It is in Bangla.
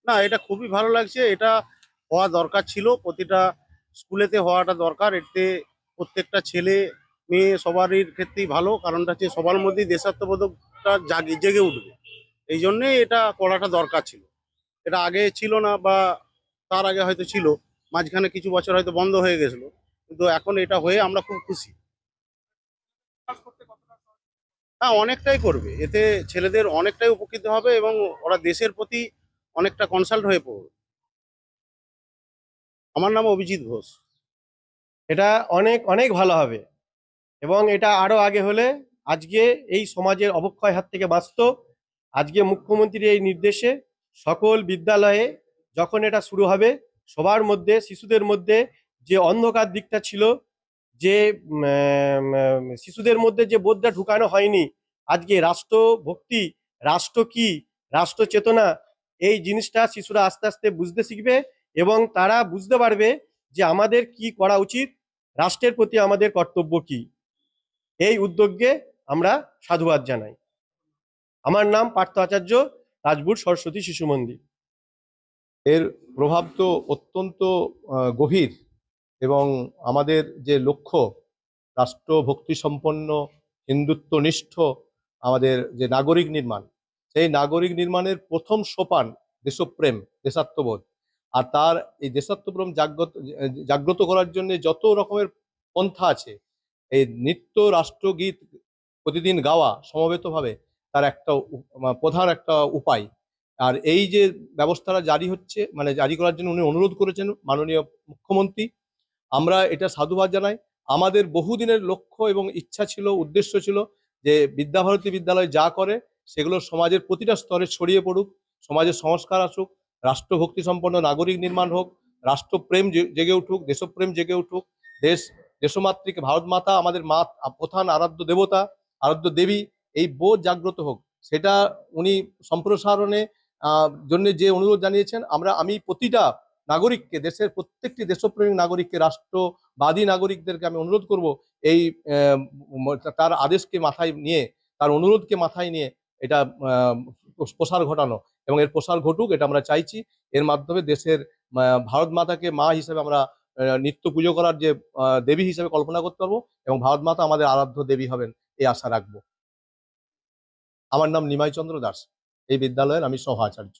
না, এটা খুবই ভালো লাগছে। এটা হওয়া দরকার ছিল, প্রতিটা স্কুলেতে হওয়াটা দরকার। এতে প্রত্যেকটা ছেলে মেয়ে সবারই ক্ষেত্রেই ভালো, কারণটা হচ্ছে সবার মধ্যেই দেশাত্মবোধকটা জেগে উঠবে। এই জন্যেই এটা করাটা দরকার ছিল। এটা আগে ছিল না, বা তার আগে হয়তো ছিল, মাঝখানে কিছু বছর হয়তো বন্ধ হয়ে গেছিল, কিন্তু এখন এটা হয়ে আমরা খুব খুশি। হ্যাঁ, অনেকটাই করবে, এতে ছেলেদের অনেকটাই উপকৃত হবে এবং ওরা দেশের প্রতি অনেকটা কনসাল্ট হয়ে পড়বে। আমার নাম অভিজিৎ ঘোষ। এটা অনেক অনেক ভালো হবে এবং এটা আরো আগে হলে আজকে এই সমাজের অবক্ষয় হাত থেকে বাঁচত। আজকে মুখ্যমন্ত্রীর এই নির্দেশে সকল বিদ্যালয়ে যখন এটা শুরু হবে, সবার মধ্যে শিশুদের মধ্যে যে অন্ধকার দিকটা ছিল, যে শিশুদের মধ্যে যে বোধটা ঢুকানো হয়নি, আজকে রাষ্ট্রভক্তি, রাষ্ট্র কি, রাষ্ট্র চেতনা, এই জিনিসটা শিশুরা আস্তে আস্তে বুঝতে শিখবে এবং তারা বুঝতে পারবে যে আমাদের কি করা উচিত, রাষ্ট্রের প্রতি আমাদের কর্তব্য কি। এই উদ্যোগকে আমরা সাধুবাদ জানাই। আমার নাম পার্থ আচার্য, রাজপুর সরস্বতী শিশু মন্দির। এর প্রভাব তো অত্যন্ত গভীর, এবং আমাদের যে লক্ষ্য, রাষ্ট্রভক্তি সম্পন্ন, হিন্দুত্বনিষ্ঠ আমাদের যে নাগরিক নির্মাণ, সেই নাগরিক নির্মাণের প্রথম সোপান দেশপ্রেম, দেশাত্মবোধ। আর তার এই দেশাত্মপ্রেম জাগ্রত করার জন্য যত রকমের পন্থা আছে, এই নৃত্য রাষ্ট্রগীত প্রতিদিন গাওয়া সমবেতভাবে তার একটা প্রধান একটা উপায়। আর এই যে ব্যবস্থাটা জারি হচ্ছে, মানে জারি করার জন্য উনি অনুরোধ করেছেন মাননীয় মুখ্যমন্ত্রী, আমরা এটা সাধুবাদ জানাই। আমাদের বহুদিনের লক্ষ্য এবং ইচ্ছা ছিল, উদ্দেশ্য ছিল যে বিদ্যাভারতী বিদ্যালয় যা করে সেগুলো সমাজের প্রতিটা স্তরে ছড়িয়ে পড়ুক, সমাজের সংস্কার আসুক, রাষ্ট্রভক্তি সম্পন্ন নাগরিক নির্মাণ হোক, রাষ্ট্রপ্রেম জেগে উঠুক, দেশপ্রেম জেগে উঠুক। দেশ, দেশমাতৃকে, ভারত মাতা আমাদের মা, প্রধান আরাধ্য দেবতা, আরাধ্য দেবী, এই বোধ জাগ্রত হোক। সেটা উনি সম্প্রসারণে জন্য যে অনুরোধ জানিয়েছেন, আমি প্রতিটা নাগরিককে, দেশের প্রত্যেকটি দেশপ্রেমিক নাগরিককে, রাষ্ট্রবাদী নাগরিকদেরকে আমি অনুরোধ করব এই তার আদেশকে মাথায় নিয়ে, তার অনুরোধকে মাথায় নিয়ে এটা প্রসার ঘটানো, এবং এর প্রসার ঘটুক এটা আমরা চাইছি। এর মাধ্যমে দেশের ভারত মাতাকে মা হিসেবে আমরা নিত্য পুজো করার যে দেবী হিসেবে কল্পনা করতে পারবো, এবং ভারত মাতা আমাদের আরাধ্য দেবী হবেন এই আশা রাখবো। আমার নাম নিমাই চন্দ্র দাস, এই বিদ্যালয়ের আমি সহ আচার্য।